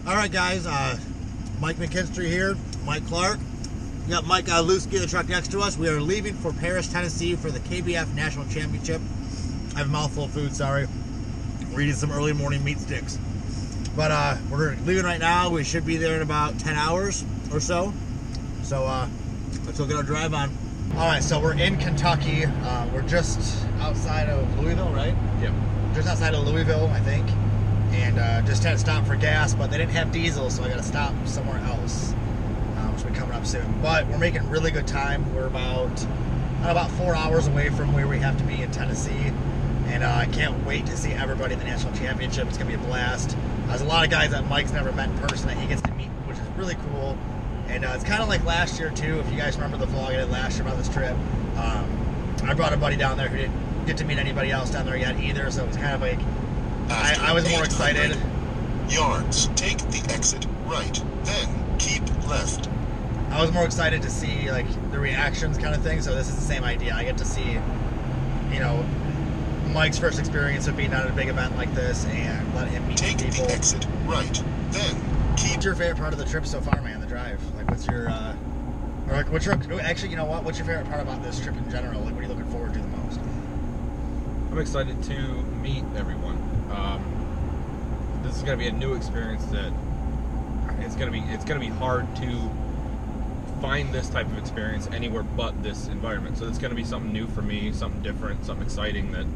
Alright guys, Mike McKinstry here, Mike Clark. We got Mike Lusky in the truck next to us. We are leaving for Paris, Tennessee for the KBF National Championship. I have a mouthful of food, sorry. We're eating some early morning meat sticks. But we're leaving right now. We should be there in about 10 hours or so. So let's go get our drive on. Alright, so we're in Kentucky. We're just outside of Louisville, right? Yep. Just outside of Louisville, I think. And just had to stop for gas, but they didn't have diesel, so I got to stop somewhere else, which will be coming up soon. But we're making really good time. We're about 4 hours away from where we have to be in Tennessee, and I can't wait to see everybody in the national championship. It's going to be a blast. There's a lot of guys that Mike's never met in person that he gets to meet, which is really cool. And it's kind of like last year, too. If you guys remember the vlog I did last year about this trip, I brought a buddy down there who didn't get to meet anybody else down there yet either, so it was kind of like, I was more excited. Yards, take the exit right, then keep left. I was more excited to see like the reactions kind of thing, so this is the same idea. I get to see, you know, Mike's first experience of being at a big event like this and let him meet people. Take the exit right, then keep... What's your favorite part of the trip so far, man, the drive? Like what's your, or like what's your, actually, you know what, what's your favorite part about this trip in general? Like what are you looking forward to the most? I'm excited to meet everyone. This is going to be a new experience that it's going to be hard to find this type of experience anywhere but this environment. So it's going to be something new for me, something different, something exciting that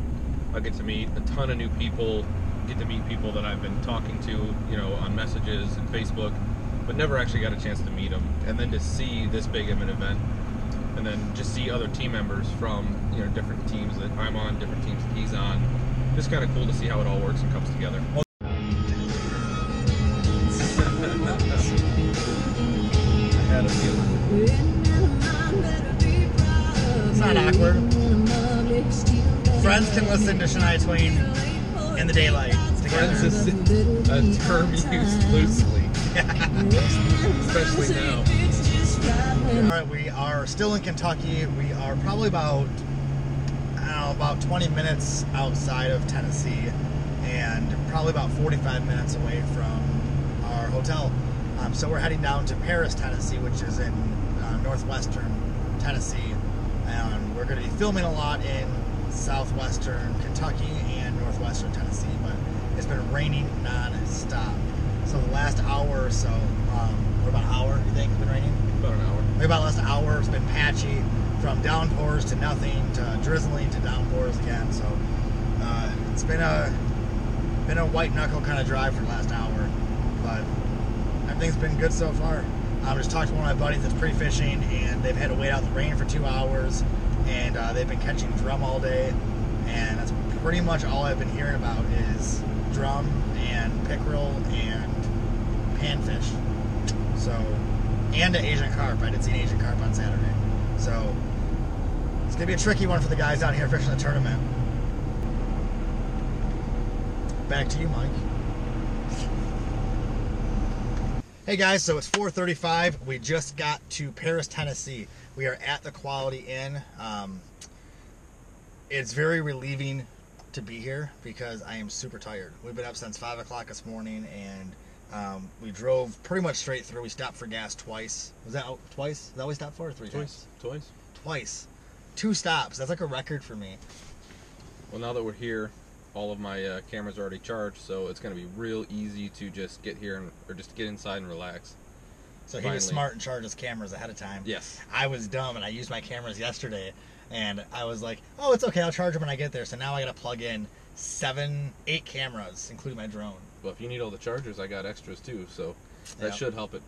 I get to meet a ton of new people, get to meet people that I've been talking to, you know, on messages and Facebook, but never actually got a chance to meet them. And then to see this big of an event, and then just see other team members from, you know, different teams that I'm on, different teams that he's on. Just kind of cool to see how it all works and comes together. I had a feeling. It's not awkward. Friends can listen to Shania Twain in the daylight together. Friends is a term used loosely. Especially now. Alright, we are still in Kentucky. We are probably about 20 minutes outside of Tennessee and probably about 45 minutes away from our hotel. So we're heading down to Paris, Tennessee, which is in northwestern Tennessee. And we're going to be filming a lot in southwestern Kentucky and northwestern Tennessee, but it's been raining non-stop. So the last hour or so, or about an hour, you think it's been raining? About an hour. Maybe about the last hour, it's been patchy, from downpours to nothing to drizzling to downpours again. So it's been a white knuckle kind of drive for the last hour, but everything's been good so far. I just talked to one of my buddies that's pre-fishing, and they've had to wait out the rain for 2 hours, and they've been catching drum all day, and that's pretty much all I've been hearing about is drum and pickerel and panfish. So, and an Asian carp. I did see an Asian carp on Saturday. So it's gonna be a tricky one for the guys down here fishing the tournament. Back to you, Mike. Hey guys, so it's 4:35. We just got to Paris, Tennessee. We are at the Quality Inn. It's very relieving to be here because I am super tired. We've been up since 5 o'clock this morning, and we drove pretty much straight through. We stopped for gas twice. Was that twice? Is that what we stopped for, or three times? Twice. 2 stops. That's like a record for me. Well, now that we're here, all of my cameras are already charged, so it's going to be real easy to just get here or just get inside and relax. So he was smart and charged his cameras ahead of time. Yes. I was dumb, and I used my cameras yesterday, and I was like, oh, it's okay, I'll charge them when I get there. So now I got to plug in 8 cameras, including my drone. Well, if you need all the chargers, I got extras too, so that should help it.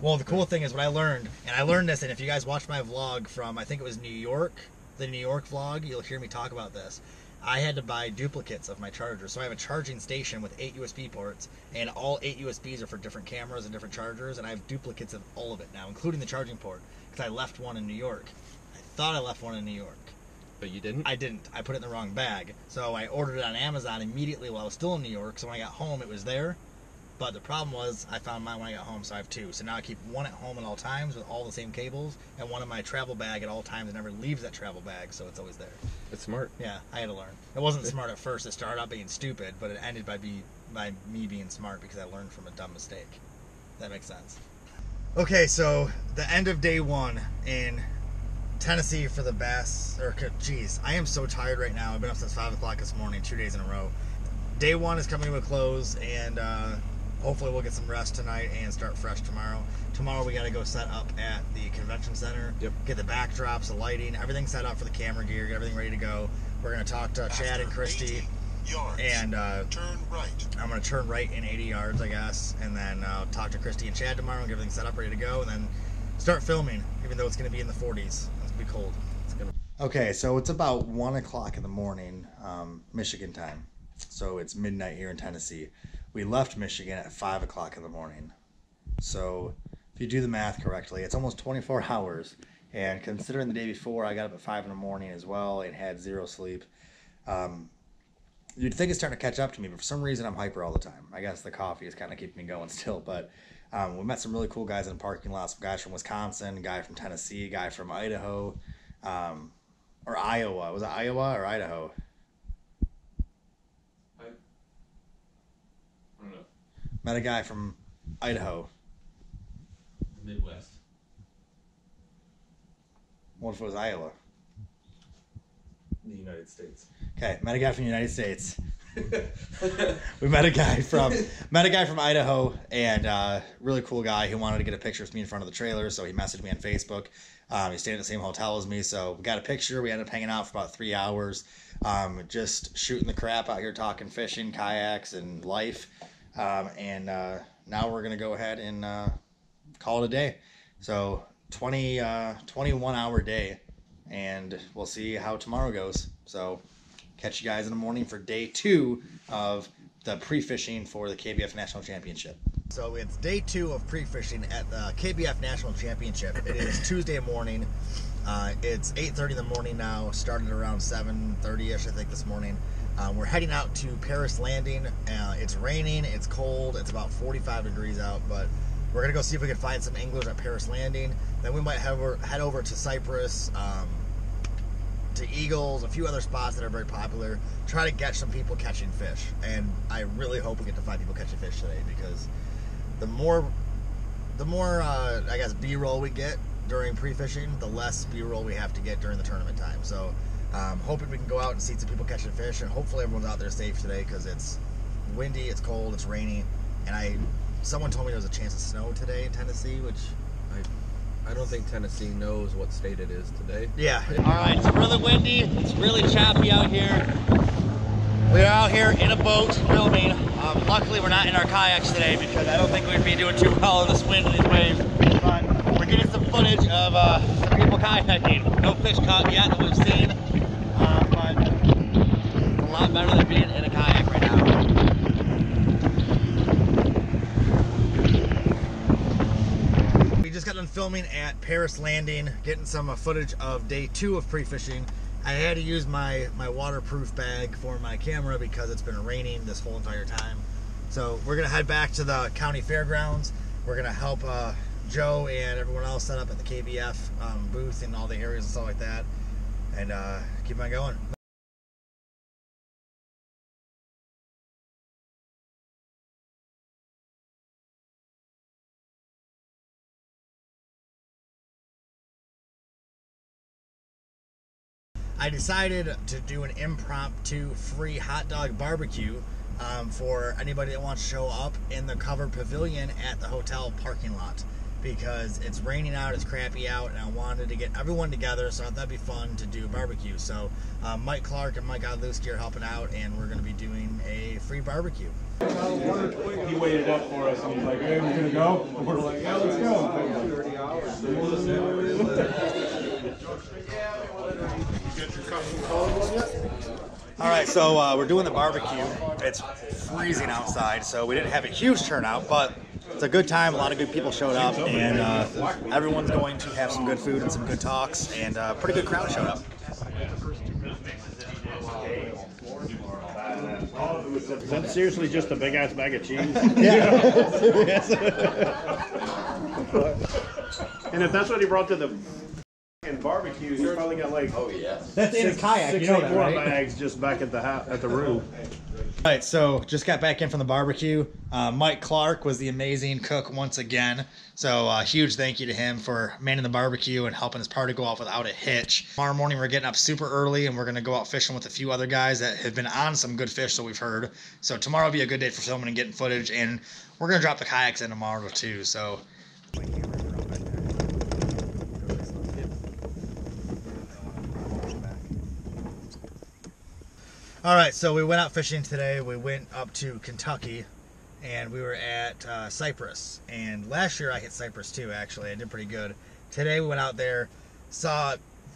Well, the cool thing is what I learned, and I learned this, and if you guys watched my vlog from, I think it was New York, the New York vlog, you'll hear me talk about this. I had to buy duplicates of my chargers. So I have a charging station with 8 USB ports, and all 8 USBs are for different cameras and different chargers, and I have duplicates of all of it now, including the charging port, because I left one in New York. I thought I left one in New York. But you didn't? I didn't. I put it in the wrong bag. So I ordered it on Amazon immediately while I was still in New York, so when I got home, it was there. But the problem was I found mine when I got home, so I have 2. So now I keep one at home at all times with all the same cables, and one in my travel bag at all times. It never leaves that travel bag, so it's always there. It's smart. Yeah, I had to learn. It wasn't smart at first. It started out being stupid, but it ended by by me being smart because I learned from a dumb mistake. That makes sense. Okay, so the end of day one in Tennessee for the bass, or geez, I am so tired right now. I've been up since 5 o'clock this morning, 2 days in a row. Day one is coming to a close, and hopefully we'll get some rest tonight and start fresh tomorrow. Tomorrow we got to go set up at the convention center, get the backdrops, the lighting, everything set up for the camera gear, get everything ready to go. We're going to talk to Chad and Christy, and turn right. I'm going to turn right in 80 yards, I guess, and then talk to Christy and Chad tomorrow and get everything set up, ready to go, and then start filming, even though it's going to be in the 40s. It's going to be cold. Okay, so it's about 1 o'clock in the morning, Michigan time. So it's midnight here in Tennessee. We left Michigan at 5 o'clock in the morning. So if you do the math correctly, it's almost 24 hours. And considering the day before, I got up at 5 in the morning as well and had zero sleep. You'd think it's starting to catch up to me, but for some reason I'm hyper all the time. I guess the coffee is kind of keeping me going still. But we met some really cool guys in the parking lot. Some guys from Wisconsin, a guy from Tennessee, a guy from Idaho, or Iowa. Was it Iowa or Idaho? I don't know. Met a guy from Idaho. Midwest. What if it was Iowa? The United States. Okay, met a guy from the United States. We met a guy from Idaho, and really cool guy who wanted to get a picture with me in front of the trailer, so he messaged me on Facebook. He stayed at the same hotel as me, so we got a picture. We ended up hanging out for about 3 hours, just shooting the crap out here, talking fishing, kayaks, and life. And now we're gonna go ahead and call it a day. So 21-hour day, and we'll see how tomorrow goes. So catch you guys in the morning for day 2 of the pre-fishing for the KBF National Championship. So it's day 2 of pre-fishing at the KBF National Championship. It is Tuesday morning. It's 8:30 in the morning now. Started around 7:30ish, I think, this morning. We're heading out to Paris Landing. It's raining, it's cold, it's about 45 degrees out, but we're gonna go see if we can find some anglers at Paris Landing. Then we might head over to Cypress, to Eagles, a few other spots that are very popular. Try to catch some people catching fish, and I really hope we get to find people catching fish today, because the more I guess B-roll we get during pre-fishing, the less B-roll we have to get during the tournament time. So hoping we can go out and see some people catching fish, and hopefully everyone's out there safe today, because it's windy, it's cold, it's rainy, and someone told me there was a chance of snow today in Tennessee, which I don't think Tennessee knows what state it is today. yeah. All right, it's really windy, it's really choppy out here. We're out here in a boat filming. Luckily we're not in our kayaks today, because I don't think we'd be doing too well in this wind and these waves. But we're getting some footage of some people kayaking. No fish caught yet that we've seen, but it's a lot better than being in a kayak right now. We just got done filming at Paris Landing, getting some footage of day 2 of pre-fishing. I had to use my waterproof bag for my camera because it's been raining this whole entire time. So we're gonna head back to the county fairgrounds. We're gonna help Joe and everyone else set up at the KBF booth in all the areas and stuff like that, and keep on going. I decided to do an impromptu free hot dog barbecue for anybody that wants to show up in the covered pavilion at the hotel parking lot, because it's raining out, it's crappy out, and I wanted to get everyone together, so I thought that'd be fun to do a barbecue. So Mike Clark and Mike Godlewski are helping out, and we're going to be doing a free barbecue. He waited up for us and he's like, hey, we're gonna go? And we're like, yeah, let's go. Alright, so we're doing the barbecue. It's freezing outside, so we didn't have a huge turnout, but it's a good time. A lot of good people showed up, and everyone's going to have some good food and some good talks, and a pretty good crowd showed up. Is that seriously just a big ass bag of cheese? Yeah. And if that's what he brought to the barbecue, he's probably got like That's in a kayak, you know that, right? bags just back at the room. All right, so just got back in from the barbecue. Mike Clark was the amazing cook once again. So huge thank you to him for manning the barbecue and helping his party go off without a hitch. Tomorrow morning we're getting up super early and we're going to go out fishing with a few other guys that have been on some good fish, so we've heard. So tomorrow will be a good day for filming and getting footage, and we're going to drop the kayaks in tomorrow too. So all right, so we went out fishing today. We went up to Kentucky, and we were at Cypress. And last year I hit Cypress too, actually. I did pretty good. Today we went out there, saw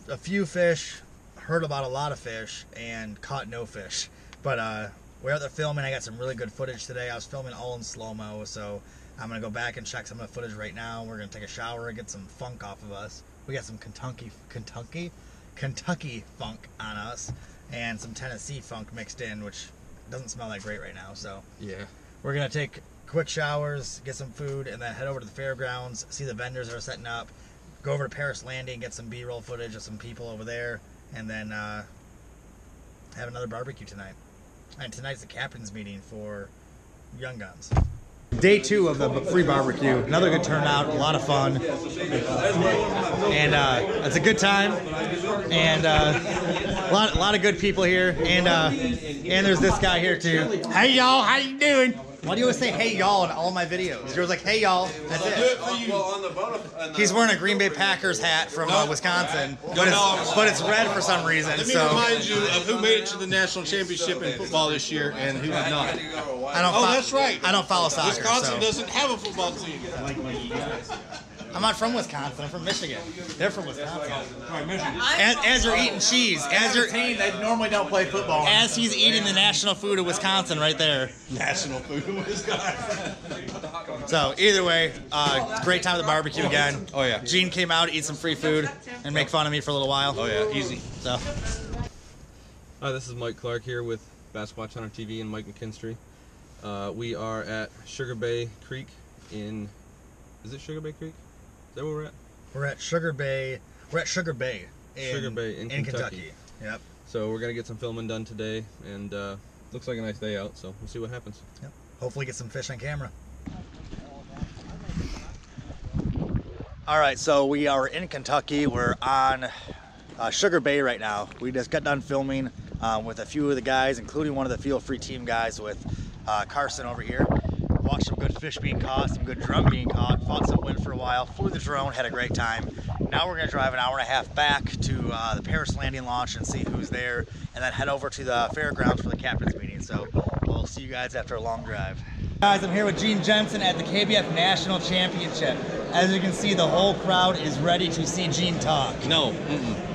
a few fish, heard about a lot of fish, and caught no fish. But we're out there filming. I got some really good footage today. I was filming all in slow-mo, so I'm going to go back and check some of the footage right now. We're going to take a shower and get some funk off of us. We got some Kentucky funk on us. And some Tennessee funk mixed in, which doesn't smell that great right now. So Yeah. we're gonna take quick showers, get some food, and then head over to the fairgrounds, see the vendors that are setting up, go over to Paris Landing, get some B-roll footage of some people over there, and then have another barbecue tonight. And tonight's the captain's meeting for Young Guns. Day 2 of the free barbecue. Another good turnout, a lot of fun, and it's a good time, and a lot of good people here, and there's this guy here too. Hey y'all, how you doing? Why do you always say hey y'all in all my videos? You're like hey y'all. That's it. He's wearing a Green Bay Packers hat from Wisconsin, but it's red for some reason. Let me remind you of who made it to the national championship in football this year and who did not. That's right. I don't follow soccer. Wisconsin doesn't have a football team. I'm not from Wisconsin. I'm from Michigan. They're from Wisconsin. As you're eating cheese, they normally don't play football. As he's eating the national food of Wisconsin, right there. National food of Wisconsin. So either way, great time at the barbecue again. Oh yeah. Gene came out, eat some free food, and make fun of me for a little while. Oh yeah, easy. So. Hi, this is Mike Clark here with Bassquatch on our TV and Mike McKinstry. We are at Sugar Bay Creek in. Is it Sugar Bay Creek? Is that where we're at? We're at Sugar Bay. We're at Sugar Bay. In Kentucky. Yep. So we're gonna get some filming done today, and looks like a nice day out. So we'll see what happens. Yep. Hopefully get some fish on camera. All right, so we are in Kentucky. We're on Sugar Bay right now. We just got done filming with a few of the guys, including one of the Feel Free team guys with Carson over here. Watched some good fish being caught, some good drum being caught, fought some wind for a while, flew the drone, had a great time. Now we're gonna drive an hour and a half back to the Paris Landing launch and see who's there, and then head over to the fairgrounds for the captain's meeting. So we'll see you guys after a long drive. Guys, I'm here with Gene Jensen at the KBF National Championship. As you can see, the whole crowd is ready to see Gene talk. No,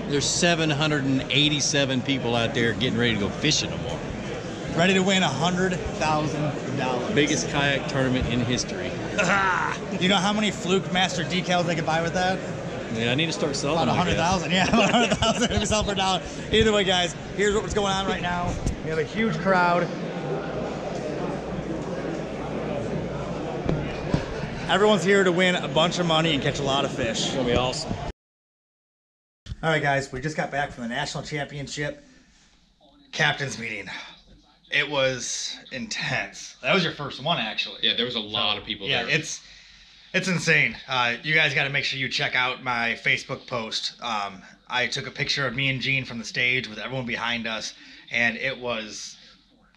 there's 787 people out there getting ready to go fishing tomorrow. Ready to win $100,000. Biggest kayak tournament in history. You know how many Fluke Master decals they could buy with that? Yeah, I need to start selling About them. 100,000. Yeah, about 100,000. Maybe sell for $1. Either way, guys, here's what's going on right now. We have a huge crowd. Everyone's here to win a bunch of money and catch a lot of fish. It's gonna be awesome. All right, guys, we just got back from the national championship captain's meeting. It was intense. That was your first one, actually. Yeah, there was a lot of people there. Yeah, it's insane. You guys got to make sure you check out my Facebook post. I took a picture of me and Gene from the stage with everyone behind us, and it was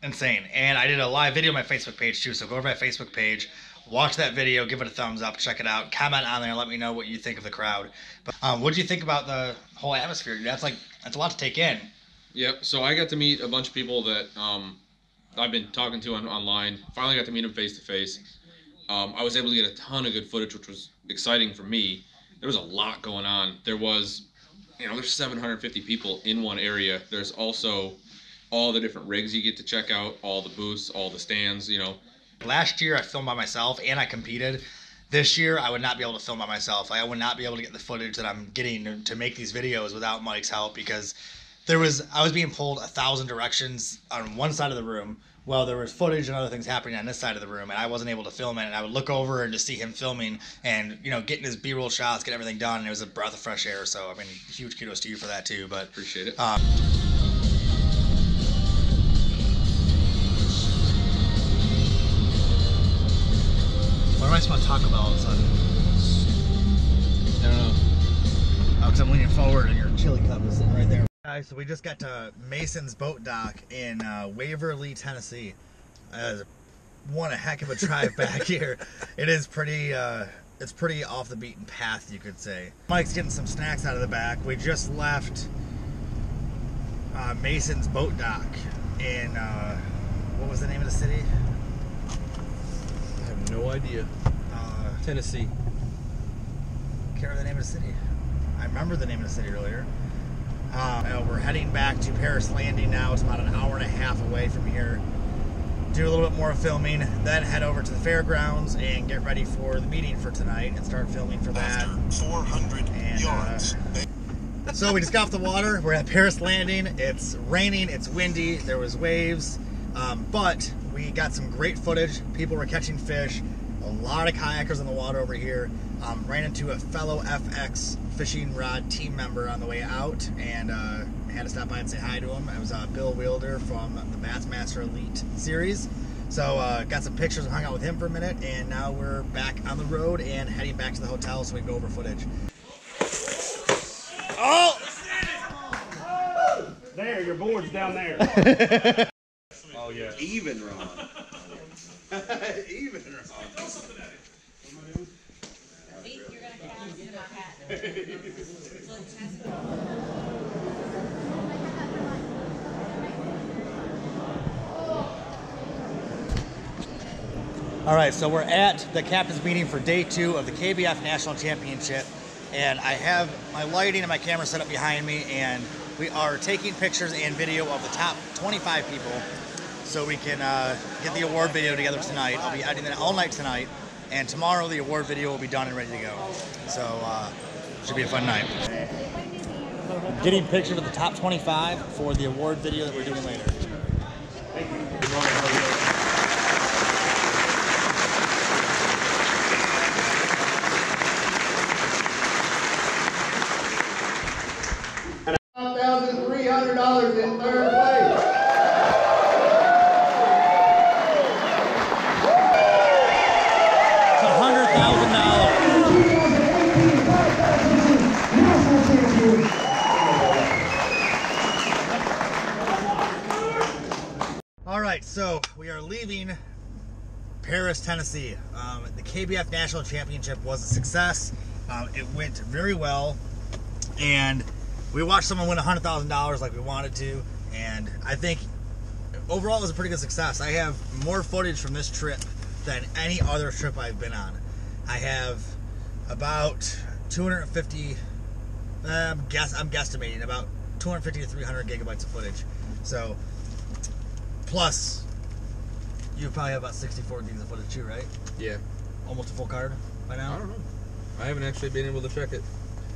insane. And I did a live video on my Facebook page too, so go over to my Facebook page, watch that video, give it a thumbs up, check it out, comment on there, and let me know what you think of the crowd. But what did you think about the whole atmosphere? That's a lot to take in. Yep. So I got to meet a bunch of people that I've been talking to online. Finally got to meet them face to face. I was able to get a ton of good footage, which was exciting for me. There was a lot going on. There's 750 people in one area. There's also all the different rigs you get to check out, all the booths, all the stands, Last year I filmed by myself and I competed. This year I would not be able to film by myself. I would not be able to get the footage that I'm getting to make these videos without Mike's help, because I was being pulled 1,000 directions on one side of the room while there was footage and other things happening on this side of the room, and I wasn't able to film it. And I would look over and just see him filming and getting his B-roll shots, get everything done, and it was a breath of fresh air. So I mean, huge kudos to you for that too. But appreciate it. smell Taco Bell all of a sudden? I don't know. Oh, because I'm leaning forward and your chili cup is sitting right there. Guys, so we just got to Mason's Boat Dock in Waverly, Tennessee. One a heck of a drive back here. It is pretty, it's pretty off the beaten path, you could say. Mike's getting some snacks out of the back. We just left Mason's Boat Dock in, what was the name of the city? I have no idea. Tennessee. Can't remember the name of the city. I remember the name of the city earlier. We're heading back to Paris Landing now. It's about an hour and a half away from here. Do a little bit more filming, then head over to the fairgrounds and get ready for the meeting for tonight and start filming for that. After 400 yards. So we just got off the water. We're at Paris Landing. It's raining, it's windy, there was waves, but we got some great footage. People were catching fish. A lot of kayakers on the water over here. Ran into a fellow FX fishing rod team member on the way out, and had to stop by and say hi to him. It was Bill Wielder from the Bassmaster Elite series. So got some pictures and hung out with him for a minute, and now we're back on the road and heading back to the hotel so we can go over footage. Oh! There, your board's down there. Oh yeah. Even Ron. Even Ron. All right, so we're at the captain's meeting for day 2 of the KBF National Championship, and I have my lighting and my camera set up behind me, and we are taking pictures and video of the top 25 people so we can get the award video together tonight. I'll be editing it all night tonight, and tomorrow the award video will be done and ready to go. So should be a fun night. Getting pictures of the top 25 for the award video that we're doing later. Thank you. $1,300 in third place. It's $100,000. All right, so we are leaving Paris, Tennessee. The KBF National Championship was a success. It went very well, and we watched someone win $100,000 like we wanted to, and I think overall it was a pretty good success. I have more footage from this trip than any other trip I've been on. I have about 250, I'm guesstimating about 250 to 300 gigabytes of footage. So, plus, you probably have about 64 gigs of footage too, right? Yeah. Almost a full card by now? I don't know. I haven't actually been able to check it.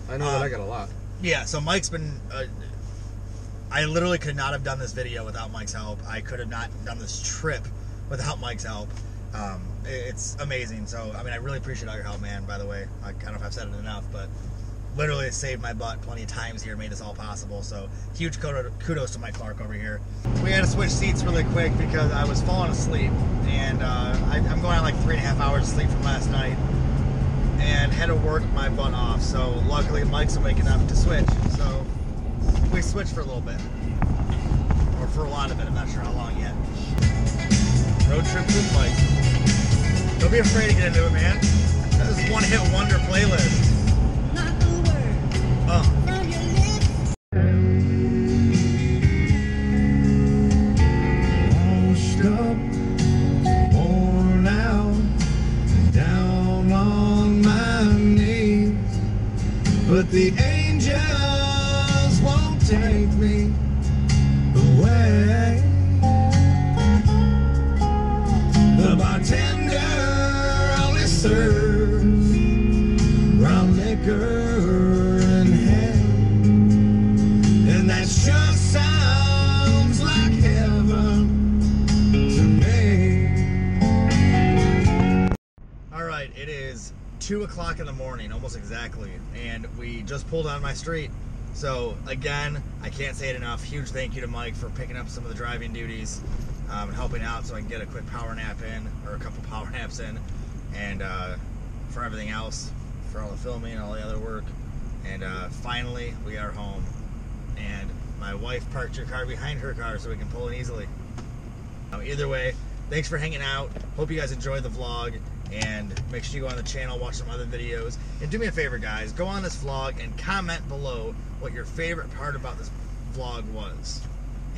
I know that I got a lot. Yeah, so Mike's been, I literally could not have done this video without Mike's help. I could have not done this trip without Mike's help. It's amazing. So, I mean, I really appreciate all your help, man, by the way. I don't know if I've said it enough, but literally it saved my butt plenty of times here, made this all possible. So, huge kudos to Mike Clark over here. We had to switch seats really quick because I was falling asleep, and I'm going on like 3.5 hours of sleep from last night, and had to work my butt off. So luckily Mike's waking up to switch. So we switched for a little bit, or for a lot of it. I'm not sure how long yet. Road trip with Mike. Don't be afraid to get into it, man. This is one hit wonder playlist. Not a word from your lips. Washed up, worn out, down on my knees, but the angels won't take me away. The bartender only serves brown liquor and hay, and that sure sounds like heaven to me. All right, it is 2 o'clock in the morning, almost exactly, and we just pulled on my street. So again, I can't say it enough. Huge thank you to Mike for picking up some of the driving duties and helping out so I can get a quick power nap in, or a couple power naps in. and for everything else, for all the filming and all the other work. And finally, we are home. And my wife parked your car behind her car so we can pull in easily. Either way, thanks for hanging out. Hope you guys enjoyed the vlog. And make sure you go on the channel, watch some other videos. And do me a favor, guys. Go on this vlog and comment below what your favorite part about this vlog was.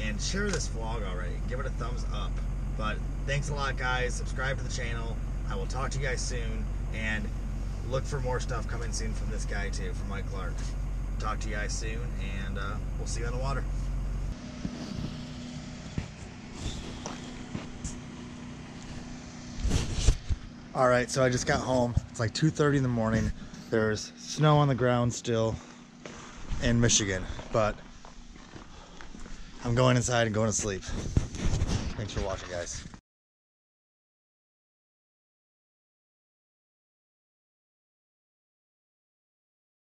And share this vlog already. Give it a thumbs up. But thanks a lot, guys. Subscribe to the channel. I will talk to you guys soon. And look for more stuff coming soon from this guy, too, from Mike Clark. Talk to you guys soon. And we'll see you on the water. Alright, so I just got home. It's like 2:30 in the morning. There's snow on the ground still in Michigan, but I'm going inside and going to sleep. Thanks for watching, guys.